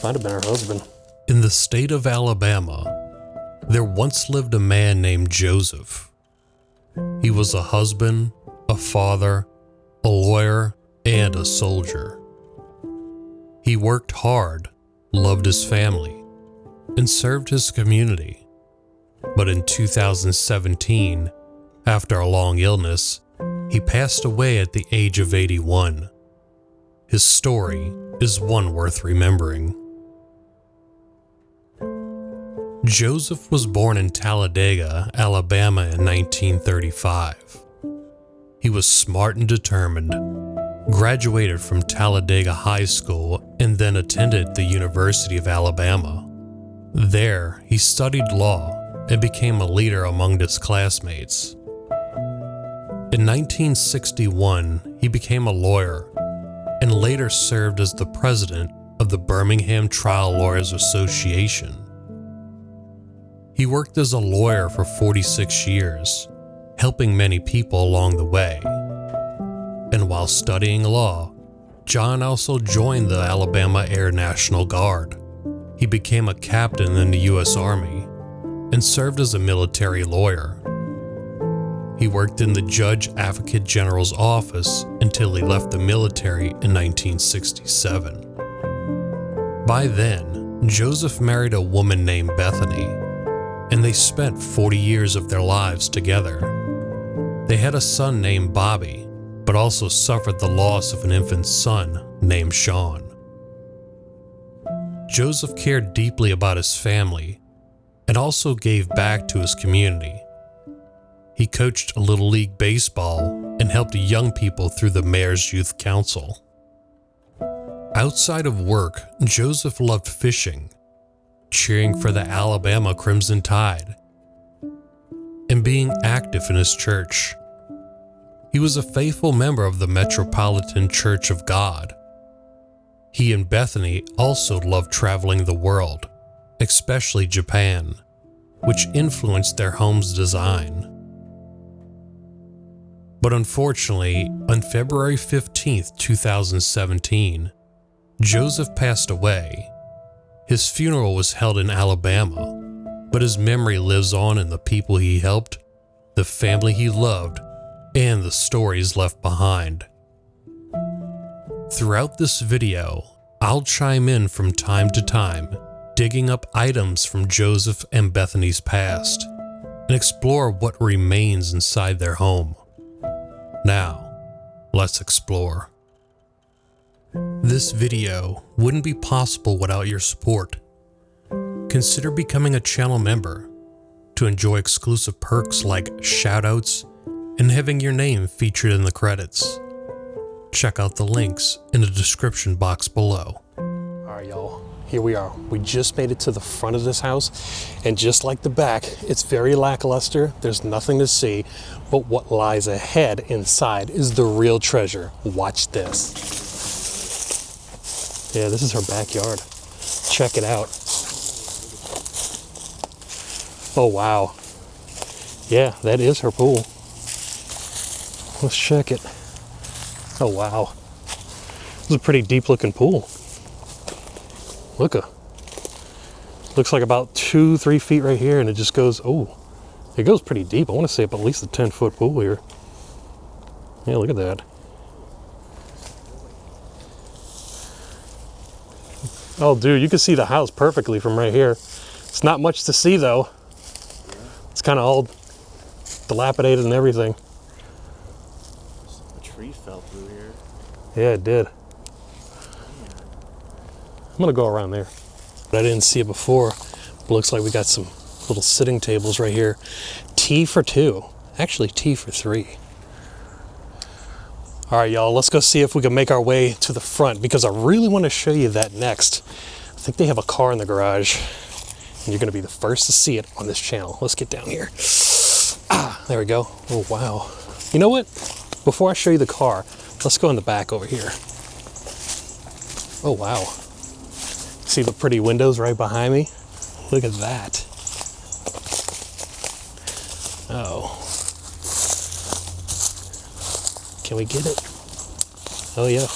Might have been her husband. In the state of Alabama, there once lived a man named Joseph. He was a husband, a father, a lawyer, and a soldier. He worked hard, loved his family, and served his community. But in 2017, after a long illness, he passed away at the age of 81. His story is one worth remembering. Joseph was born in Talladega, Alabama in 1935. He was smart and determined, graduated from Talladega High School, and then attended the University of Alabama. There, he studied law and became a leader among his classmates. In 1961, he became a lawyer and later served as the president of the Birmingham Trial Lawyers Association. He worked as a lawyer for 46 years, helping many people along the way. And while studying law, John also joined the Alabama Air National Guard. He became a captain in the U.S. Army and served as a military lawyer. He worked in the Judge Advocate General's office until he left the military in 1967. By then, Joseph married a woman named Bethany, and they spent 40 years of their lives together. They had a son named Bobby, but also suffered the loss of an infant son named Sean. Joseph cared deeply about his family and also gave back to his community. He coached a Little League baseball and helped young people through the Mayor's Youth Council. Outside of work, Joseph loved fishing, cheering for the Alabama Crimson Tide, and being active in his church. He was a faithful member of the Metropolitan Church of God. He and Bethany also loved traveling the world, especially Japan, which influenced their home's design. But unfortunately, on February 15, 2017, Joseph passed away. His funeral was held in Alabama, but his memory lives on in the people he helped, the family he loved, and the stories left behind. Throughout this video, I'll chime in from time to time, digging up items from Joseph and Bethany's past, and explore what remains inside their home. Now, let's explore. This video wouldn't be possible without your support. Consider becoming a channel member to enjoy exclusive perks like shoutouts and having your name featured in the credits. Check out the links in the description box below. Alright y'all, here we are. We just made it to the front of this house, and just like the back, it's very lackluster. There's nothing to see, but what lies ahead inside is the real treasure. Watch this. Yeah, this is her backyard. Check it out. Oh wow. Yeah, that is her pool. Let's check it. Oh wow. This is a pretty deep looking pool. Looks like about 2-3 feet right here, and it just goes, it goes pretty deep. I want to say up at least a 10-foot pool here. Yeah, look at that. Oh dude, you can see the house perfectly from right here. It's not much to see though. It's kind of all dilapidated and everything. A tree fell through here. Yeah, it did. I'm gonna go around there. But I didn't see it before. But looks like we got some little sitting tables right here. Tea for 2. Actually, tea for 3. All right, y'all, let's go see if we can make our way to the front, because I really want to show you that next. I think they have a car in the garage, and you're gonna be the first to see it on this channel. Let's get down here. There we go. Oh, wow. You know what? Before I show you the car, let's go in the back over here. Oh, wow. See the pretty windows right behind me? Look at that. Oh. Can we get it? Oh, yeah.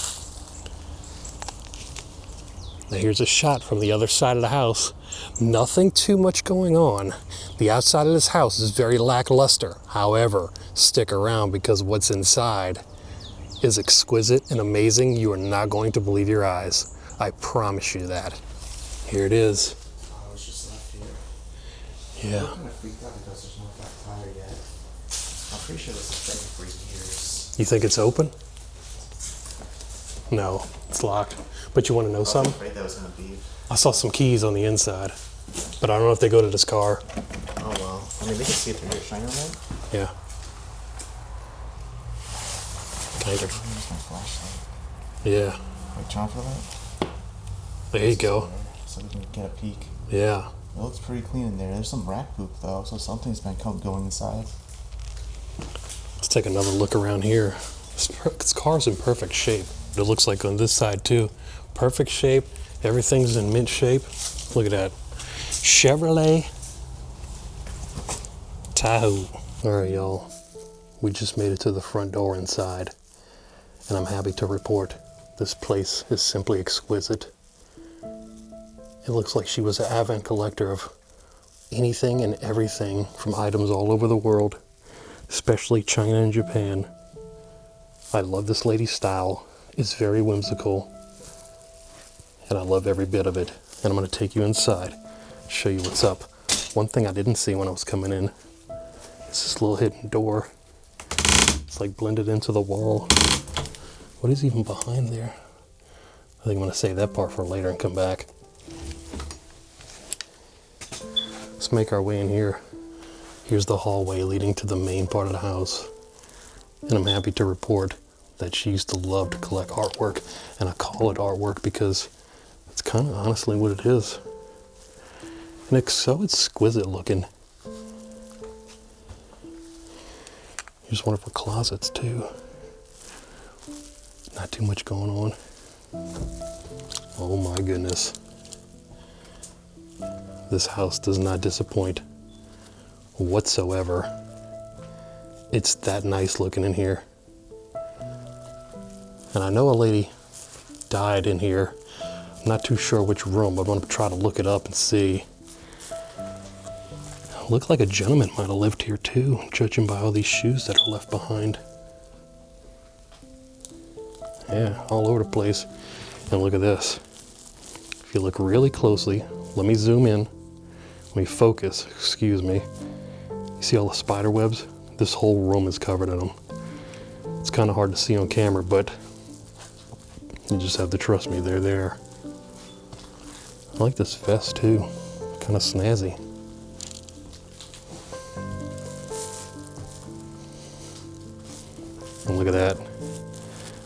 Now here's a shot from the other side of the house. Nothing too much going on. The outside of this house is very lackluster. However, stick around because what's inside is exquisite and amazing. You are not going to believe your eyes. I promise you that. Here it is. Oh, it's just left here. Yeah. I'm kind of freaked out because there's no flat tire yet. I'm pretty sure this has been for years. You think it's open? No, it's locked. But you want to know I was something? afraid that was going to be. I saw some keys on the inside, but I don't know if they go to this car. Oh, well. I mean, they can see it through here. Shine your light? Yeah. Kind of. Here's my flashlight. Yeah. Wait, turn off the light? There you go. So we can get a peek. Yeah. It looks pretty clean in there. There's some rat poop, though, so something's been going inside. Let's take another look around here. This car's in perfect shape. It looks like on this side too. Perfect shape. Everything's in mint shape. Look at that. Chevrolet Tahoe. All right, y'all. We just made it to the front door inside. And I'm happy to report this place is simply exquisite. It looks like she was an avid collector of anything and everything from items all over the world, especially China and Japan. I love this lady's style. It's very whimsical, and I love every bit of it. And I'm going to take you inside, show you what's up. One thing I didn't see when I was coming in is this little hidden door. It's like blended into the wall. What is even behind there? I think I'm going to save that part for later and come back. Let's make our way in here. Here's the hallway leading to the main part of the house. And I'm happy to report that she used to love to collect artwork. And I call it artwork because it's kind of honestly what it is. And it's so exquisite looking. Here's one of her closets too. Not too much going on. Oh my goodness. This house does not disappoint whatsoever. It's that nice looking in here. And I know a lady died in here. I'm not too sure which room, but I'm gonna try to look it up and see. Looked like a gentleman might have lived here too, judging by all these shoes that are left behind. Yeah, all over the place. And look at this. If you look really closely, let me zoom in. Let me focus, excuse me. You see all the spider webs? This whole room is covered in them. It's kind of hard to see on camera, but you just have to trust me, they're there. I like this vest too, kind of snazzy. And look at that.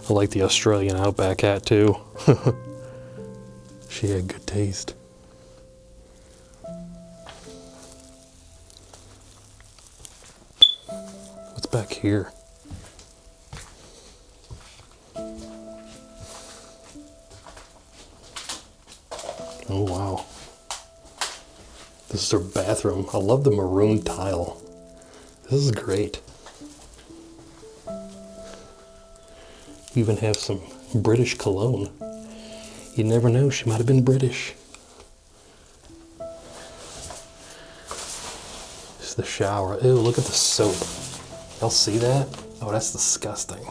I like the Australian Outback hat too. She had good taste. What's back here? Oh wow. This is her bathroom. I love the maroon tile. This is great. You even have some British cologne. You never know, she might have been British. This is the shower. Ew, look at the soap. Y'all see that? Oh, that's disgusting.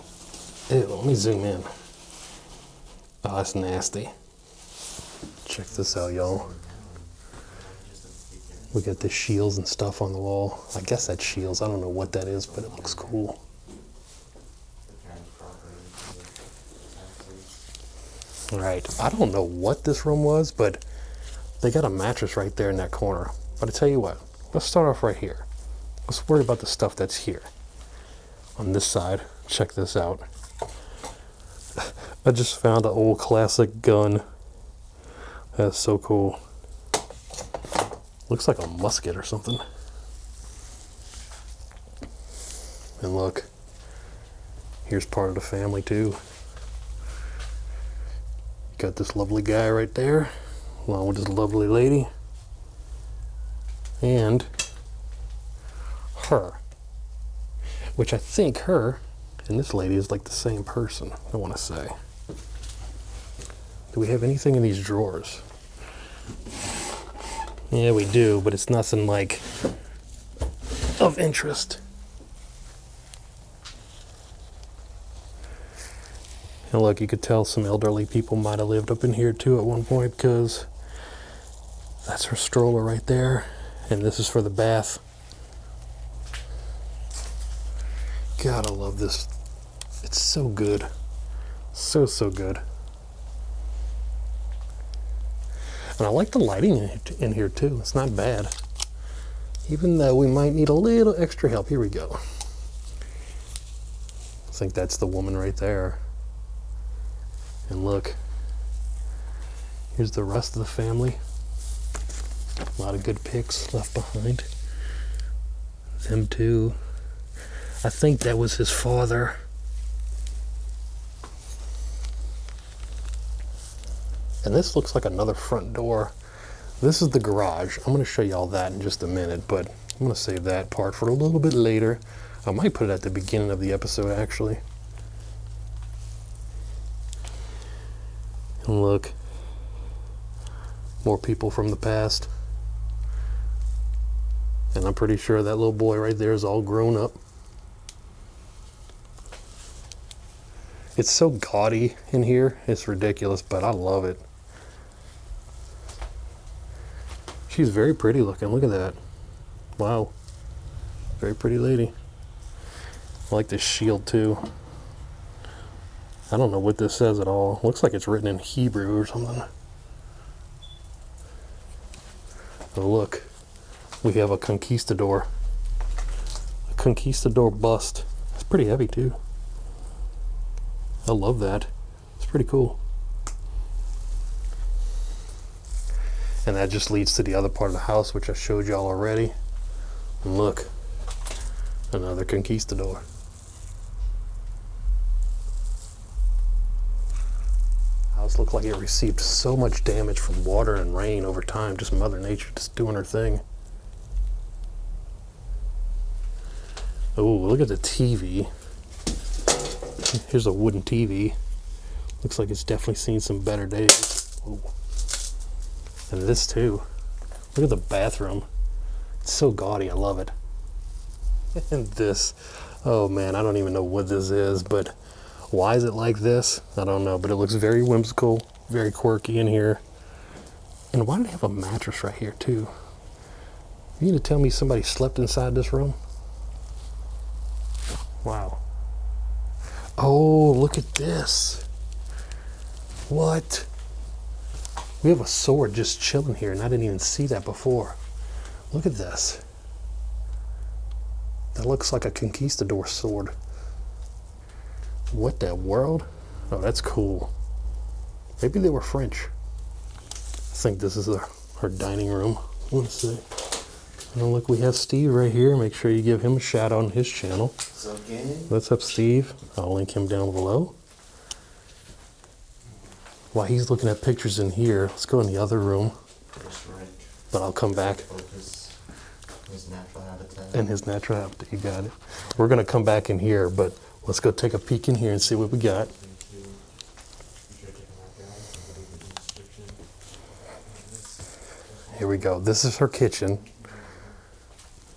Ew, let me zoom in. Oh, that's nasty. Check this out, y'all. We got the shields and stuff on the wall. I guess that's shields. I don't know what that is, but it looks cool. All right, I don't know what this room was, but they got a mattress right there in that corner. But I tell you what, let's start off right here. Let's worry about the stuff that's here. On this side, check this out. I just found an old classic gun. That's so cool. Looks like a musket or something. And look, here's part of the family too. Got this lovely guy right there, along with this lovely lady. And her. Which I think her and this lady is like the same person, I want to say. Do we have anything in these drawers? Yeah, we do, but it's nothing like of interest. And look, you could tell some elderly people might have lived up in here too at one point, because that's her stroller right there, and this is for the bath. God, I love this. It's so good. So good. And I like the lighting in here too. It's not bad. Even though we might need a little extra help. Here we go. I think that's the woman right there. And look, here's the rest of the family. A lot of good pics left behind. Them too. I think that was his father. And this looks like another front door. This is the garage. I'm going to show you all that in just a minute, but I'm going to save that part for a little bit later. I might put it at the beginning of the episode, actually. And look, more people from the past. And I'm pretty sure that little boy right there is all grown up. It's so gaudy in here, it's ridiculous, but I love it. She's very pretty looking, look at that. Wow, very pretty lady. I like this shield too. I don't know what this says at all. Looks like it's written in Hebrew or something. Oh look, we have a conquistador. A conquistador bust. It's pretty heavy too. I love that. It's pretty cool. And that just leads to the other part of the house, which I showed y'all already. And look, another conquistador. House looked like it received so much damage from water and rain over time. Just Mother Nature just doing her thing. Oh, look at the TV. Here's a wooden TV. Looks like it's definitely seen some better days. Ooh. And this too. Look at the bathroom. It's so gaudy, I love it. And this, oh man, I don't even know what this is, but why is it like this? I don't know, but it looks very whimsical, very quirky in here. And why do they have a mattress right here too? You need to tell me somebody slept inside this room? Wow. Oh, look at this. What? We have a sword just chilling here, and I didn't even see that before. Look at this. That looks like a conquistador sword. What the world? Oh, that's cool. Maybe they were French. I think this is her dining room. Let's see. Oh, look, we have Steve right here. Make sure you give him a shout out on his channel. What's up, gang? What's up, Steve? I'll link him down below. While he's looking at pictures in here, let's go in the other room. But I'll come back. Focus his natural habitat. In his natural habitat, you got it. We're gonna come back in here, but let's go take a peek in here and see what we got. Here we go. This is her kitchen.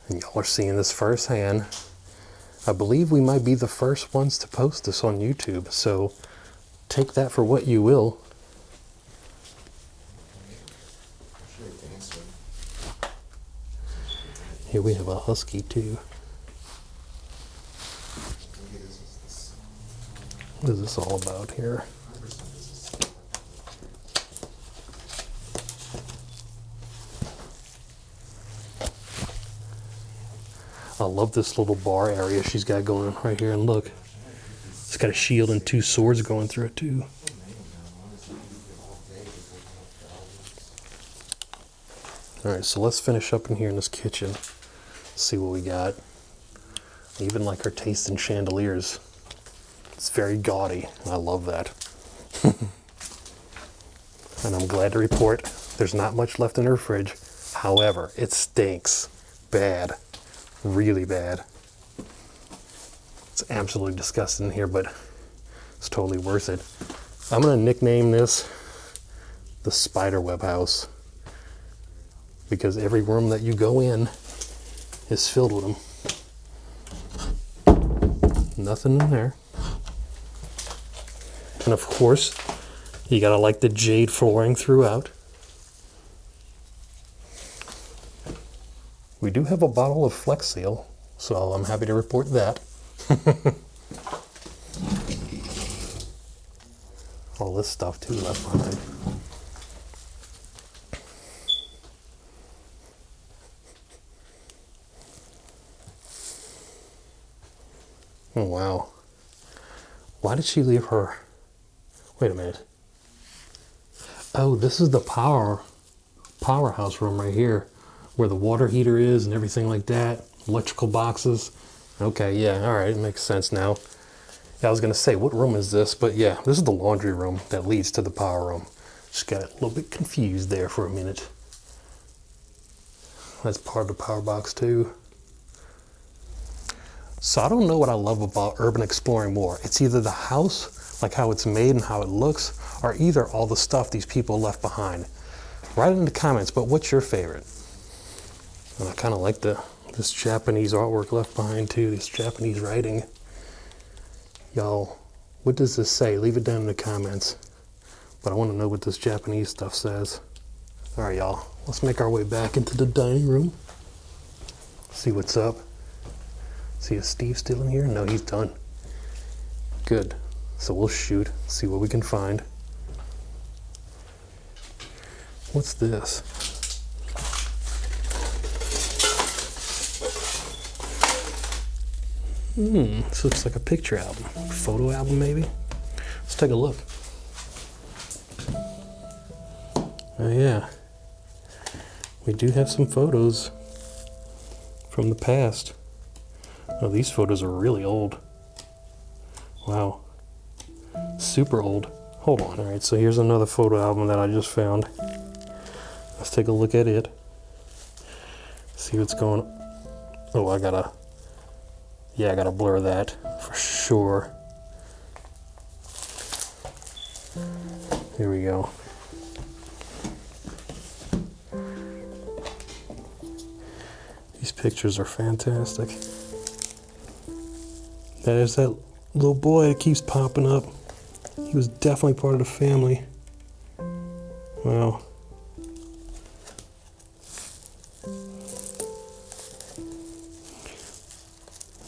And y'all are seeing this firsthand. I believe we might be the first ones to post this on YouTube, so take that for what you will. Here we have a husky too. What is this all about here? I love this little bar area she's got going right here, and look, it's got a shield and two swords going through it too. Alright, so let's finish up in here in this kitchen. See what we got. I even like her taste in chandeliers. It's very gaudy. I love that. And I'm glad to report there's not much left in her fridge. However, it stinks bad. Really bad. It's absolutely disgusting in here, but it's totally worth it. I'm gonna nickname this the spiderweb house, because every room that you go in is filled with them. Nothing in there. And of course, you gotta like the jade flooring throughout. We do have a bottle of Flex Seal, so I'm happy to report that. All this stuff too left behind. Oh wow. Why did she leave her? Wait a minute. Oh, this is the powerhouse room right here, where the water heater is and everything like that. Electrical boxes. Okay, yeah, all right, it makes sense now. Yeah, I was gonna say, what room is this? But yeah, this is the laundry room that leads to the power room. Just got a little bit confused there for a minute. That's part of the power box too. So I don't know what I love about urban exploring more. It's either the house, like how it's made and how it looks, or either all the stuff these people left behind. Write it in the comments, but what's your favorite? And I kind of like this Japanese artwork left behind too, this Japanese writing. Y'all, what does this say? Leave it down in the comments. But I want to know what this Japanese stuff says. All right, y'all, let's make our way back into the dining room. See what's up. See, is Steve still in here? No, he's done. Good. So we'll shoot, see what we can find. What's this? This looks like a picture album. Photo album, maybe? Let's take a look. Oh yeah. We do have some photos from the past. Oh, these photos are really old. Wow. Super old. Hold on. All right, so here's another photo album that I just found. Let's take a look at it. See what's going on. Oh, I gotta blur that for sure. Here we go. These pictures are fantastic. There's that little boy that keeps popping up. He was definitely part of the family. Wow.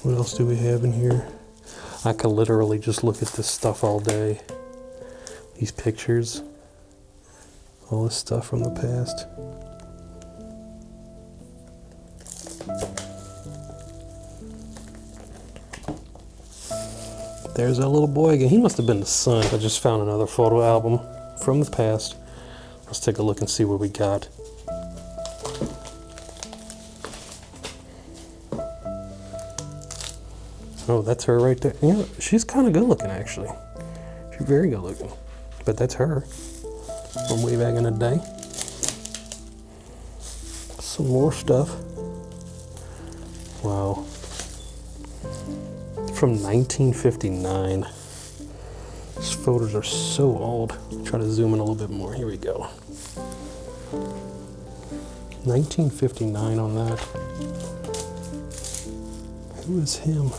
What else do we have in here? I could literally just look at this stuff all day. These pictures. All this stuff from the past. There's that little boy again. He must have been the son. I just found another photo album from the past. Let's take a look and see what we got. Oh, that's her right there. You know, she's kind of good looking, actually. She's very good looking. But that's her from way back in the day. Some more stuff. Wow. From 1959. These photos are so old. Try to zoom in a little bit more. Here we go. 1959 on that. Who is him?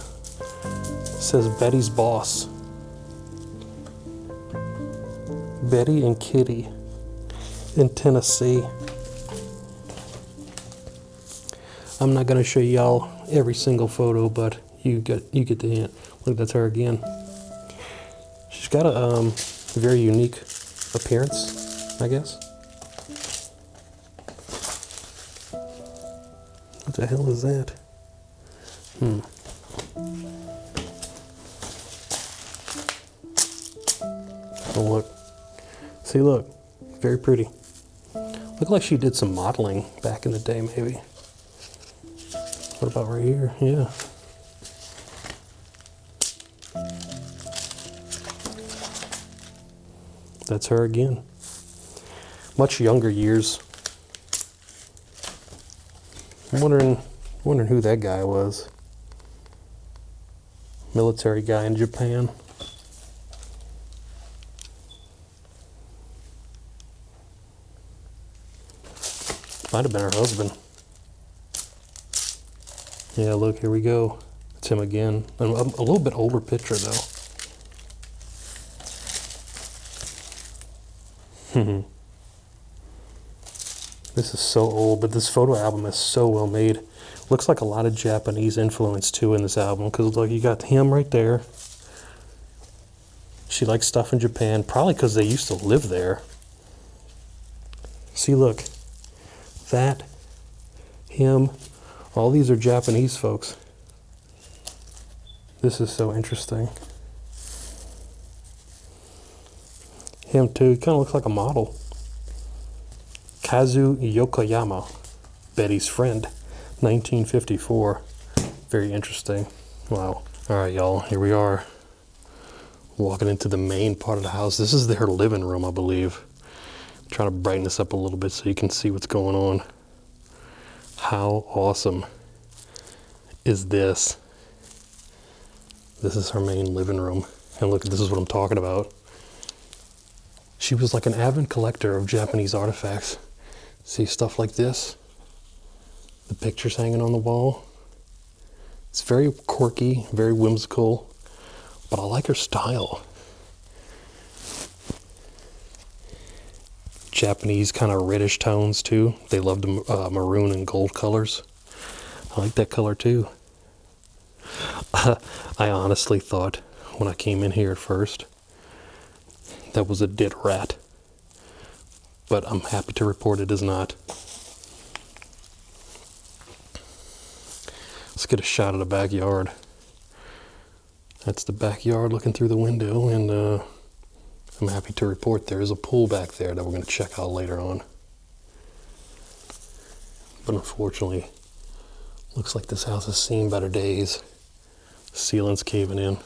It says Betty's boss. Betty and Kitty in Tennessee. I'm not gonna show y'all every single photo, but you get the hint. Look, that's her again. She's got a very unique appearance, I guess. What the hell is that? Oh look. See, look. Very pretty. Looked like she did some modeling back in the day, maybe. What about right here? Yeah. That's her again. Much younger years. I'm wondering who that guy was. Military guy in Japan. Might have been her husband. Yeah, look, here we go. It's him again. A little bit older picture, though. This is so old, but this photo album is so well made. Looks like a lot of Japanese influence, too, in this album. Because, look, you got him right there. She likes stuff in Japan, probably because they used to live there. See, look. That, him, all these are Japanese folks. This is so interesting. Him too, he kind of looks like a model. Kazu Yokoyama, Betty's friend, 1954. Very interesting. Wow. All right, y'all, here we are. Walking into the main part of the house. This is her living room, I believe. Trying to brighten this up a little bit so you can see what's going on. How awesome is this? This is her main living room. And look, this is what I'm talking about. She was like an avid collector of Japanese artifacts. See stuff like this? The pictures hanging on the wall. It's very quirky, very whimsical, but I like her style. Japanese kind of reddish tones too. They love the maroon and gold colors. I like that color too. I honestly thought when I came in here at first that was a dead rat, but I'm happy to report it is not. Let's get a shot of the backyard. That's the backyard looking through the window, and I'm happy to report there is a pool back there that we're going to check out later on. But unfortunately, looks like this house has seen better days. Ceiling's caving in.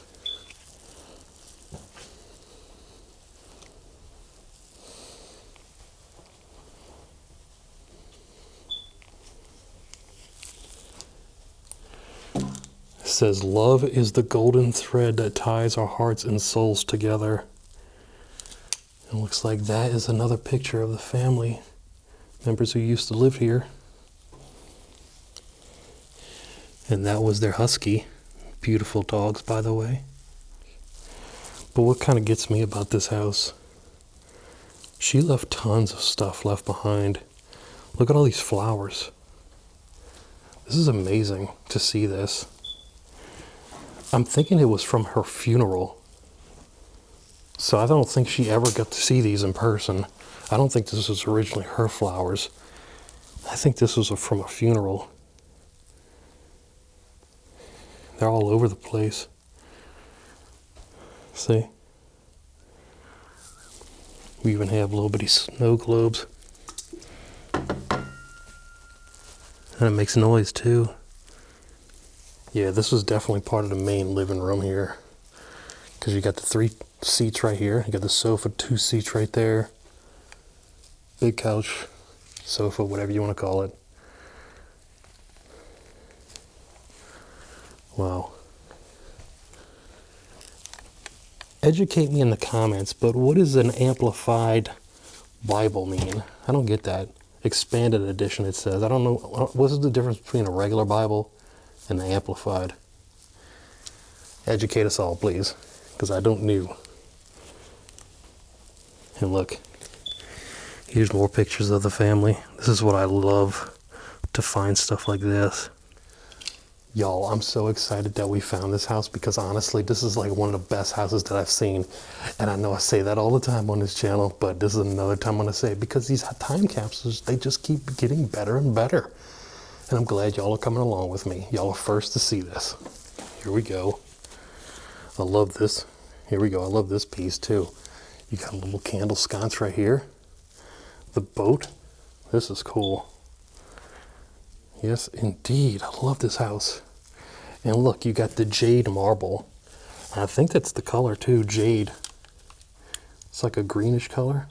It says, "Love is the golden thread that ties our hearts and souls together." It looks like that is another picture of the family members who used to live here. And that was their husky. Beautiful dogs, by the way. But what kind of gets me about this house, she left tons of stuff left behind. Look at all these flowers. This is amazing to see this. I'm thinking it was from her funeral. So I don't think she ever got to see these in person. I don't think this was originally her flowers. I think this was from a funeral. They're all over the place. See? We even have little bitty snow globes. And it makes noise too. Yeah, this was definitely part of the main living room here. Because you got the 3 seats right here. You got the sofa, 2 seats right there. Big couch, sofa, whatever you want to call it. Wow. Educate me in the comments, but what does an amplified Bible mean? I don't get that. Expanded edition, it says. I don't know. What's the difference between a regular Bible and the amplified? Educate us all, please, because I don't know. And look, here's more pictures of the family. This is what I love, to find stuff like this. Y'all, I'm so excited that we found this house, because honestly, this is like one of the best houses that I've seen. And I know I say that all the time on this channel, but this is another time I'm going to say it, because these time capsules, they just keep getting better and better. And I'm glad y'all are coming along with me. Y'all are first to see this. Here we go. I love this. Here we go. I love this piece too. You got a little candle sconce right here. The boat. This is cool. Yes, indeed. I love this house. And look, you got the jade marble. I think that's the color too, jade. It's like a greenish color.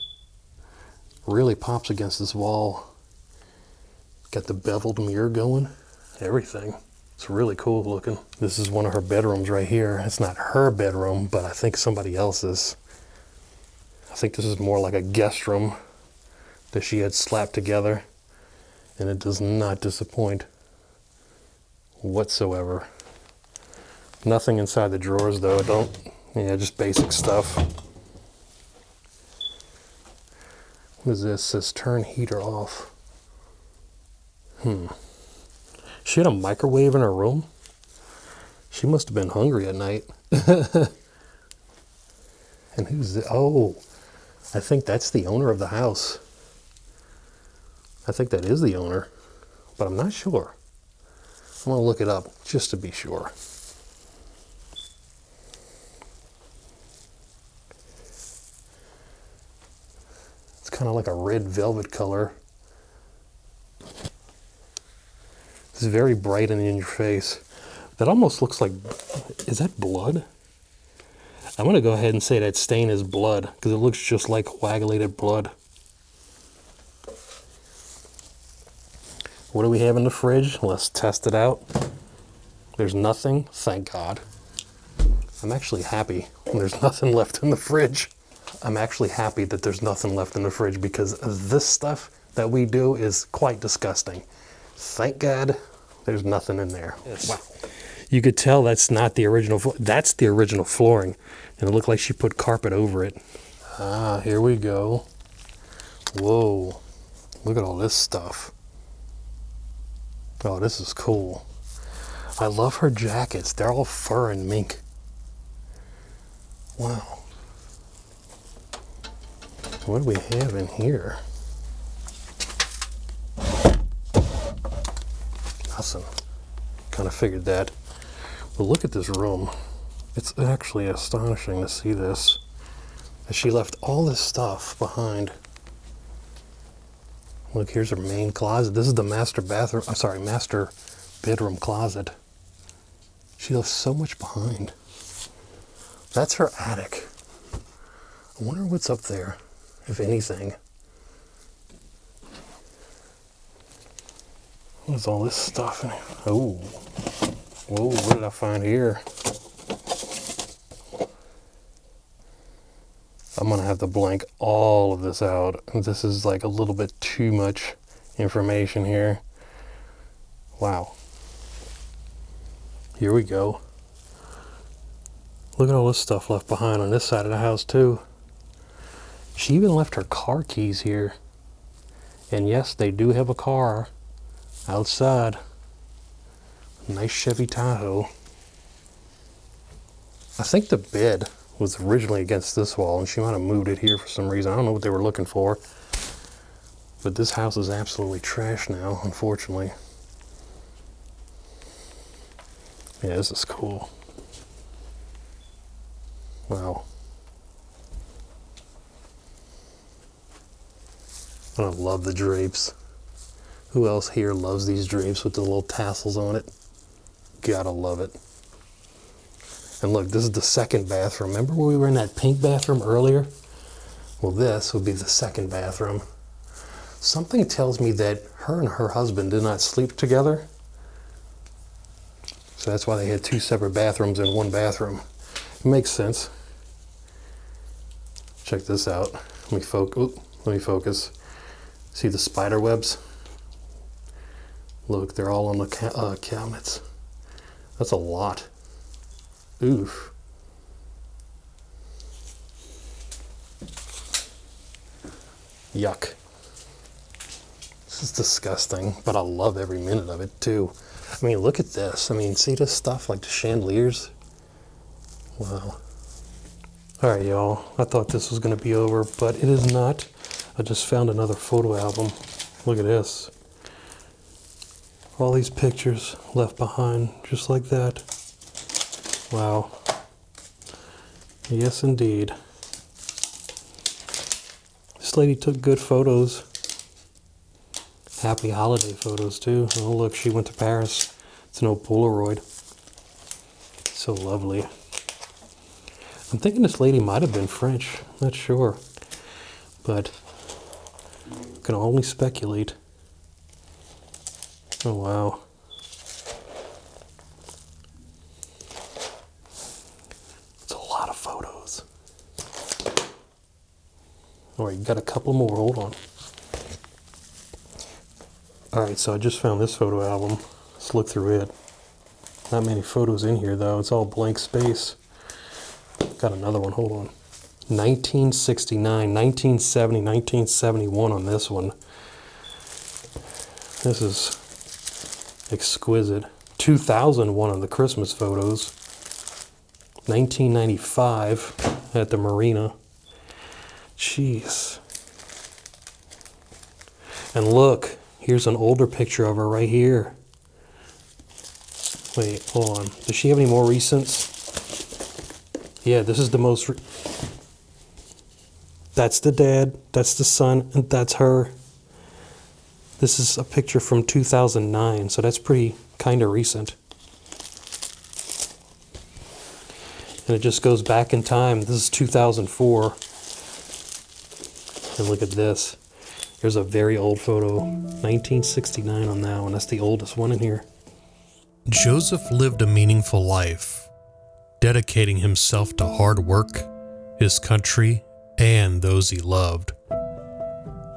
Really pops against this wall. Got the beveled mirror going. Everything. It's really cool looking. This is one of her bedrooms right here. It's not her bedroom, but I think somebody else's. I think this is more like a guest room that she had slapped together. And it does not disappoint whatsoever. Nothing inside the drawers though. Yeah, just basic stuff. What is this? It says turn heater off. She had a microwave in her room. She must have been hungry at night. And who's this? Oh, I think that's the owner of the house. I think that is the owner, but I'm not sure. I'm gonna look it up just to be sure. It's kind of like a red velvet color. It's very bright and in your face. That almost looks like, is that blood? I'm gonna go ahead and say that stain is blood because it looks just like coagulated blood. What do we have in the fridge? Let's test it out. There's nothing, thank God. I'm actually happy when there's nothing left in the fridge. I'm actually happy that there's nothing left in the fridge because this stuff that we do is quite disgusting. Thank God there's nothing in there. Yes. Wow. You could tell that's not the original, that's the original flooring. And it looked like she put carpet over it. Ah, here we go. Whoa, look at all this stuff. Oh, this is cool. I love her jackets. They're all fur and mink. Wow. What do we have in here? Nothing. Kind of figured that. But look at this room. It's actually astonishing to see this. She left all this stuff behind. Look, here's her main closet. This is the master bathroom. I'm sorry, master bedroom closet. She left so much behind. That's her attic. I wonder what's up there, if anything. What's all this stuff in here? Oh, whoa, what did I find here? I'm gonna have to blank all of this out. This is like a little bit too much information here. Wow. Here we go. Look at all this stuff left behind on this side of the house too. She even left her car keys here. And yes, they do have a car outside. Nice Chevy Tahoe. I think the bed was originally against this wall and she might have moved it here for some reason. I don't know what they were looking for. But this house is absolutely trashed now, unfortunately. Yeah, this is cool. Wow. I love the drapes. Who else here loves these drapes with the little tassels on it? Gotta love it. And look, this is the second bathroom. Remember when we were in that pink bathroom earlier? Well, this would be the second bathroom. Something tells me that her and her husband did not sleep together. So that's why they had two separate bathrooms in one bathroom. It makes sense. Check this out. Let me focus. See the spider webs? Look, they're all on the cabinets. That's a lot. Oof. Yuck. This is disgusting, but I love every minute of it too. I mean, look at this. I mean, see this stuff, like the chandeliers? Wow. All right, y'all. I thought this was gonna be over, but it is not. I just found another photo album. Look at this. All these pictures left behind, just like that. Wow. Yes, indeed. This lady took good photos. Happy holiday photos, too. Oh, look, she went to Paris. It's an old Polaroid. So lovely. I'm thinking this lady might have been French. Not sure. But can only speculate. Oh, wow. It's a lot of photos. All right, you got a couple more. Hold on. Alright, so I just found this photo album. Let's look through it. Not many photos in here though, it's all blank space. Got another one, hold on. 1969, 1970, 1971 on this one. This is exquisite. 2001 on the Christmas photos. 1995 at the marina. Jeez. And look, here's an older picture of her right here. Wait, hold on. Does she have any more recents? Yeah, this is the most... That's the dad, that's the son, and that's her. This is a picture from 2009, so that's pretty kind of recent. And it just goes back in time. This is 2004. And look at this. There's a very old photo, 1969 on that one. That's the oldest one in here. Joseph lived a meaningful life, dedicating himself to hard work, his country, and those he loved.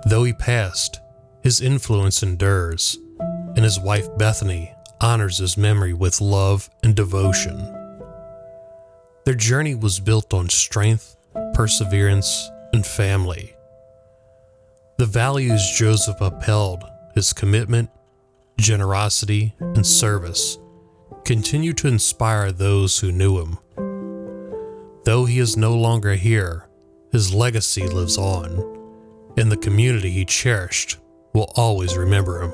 Though he passed, his influence endures, and his wife Bethany honors his memory with love and devotion. Their journey was built on strength, perseverance, and family. The values Joseph upheld, his commitment, generosity, and service, continue to inspire those who knew him. Though he is no longer here, his legacy lives on, and the community he cherished will always remember him.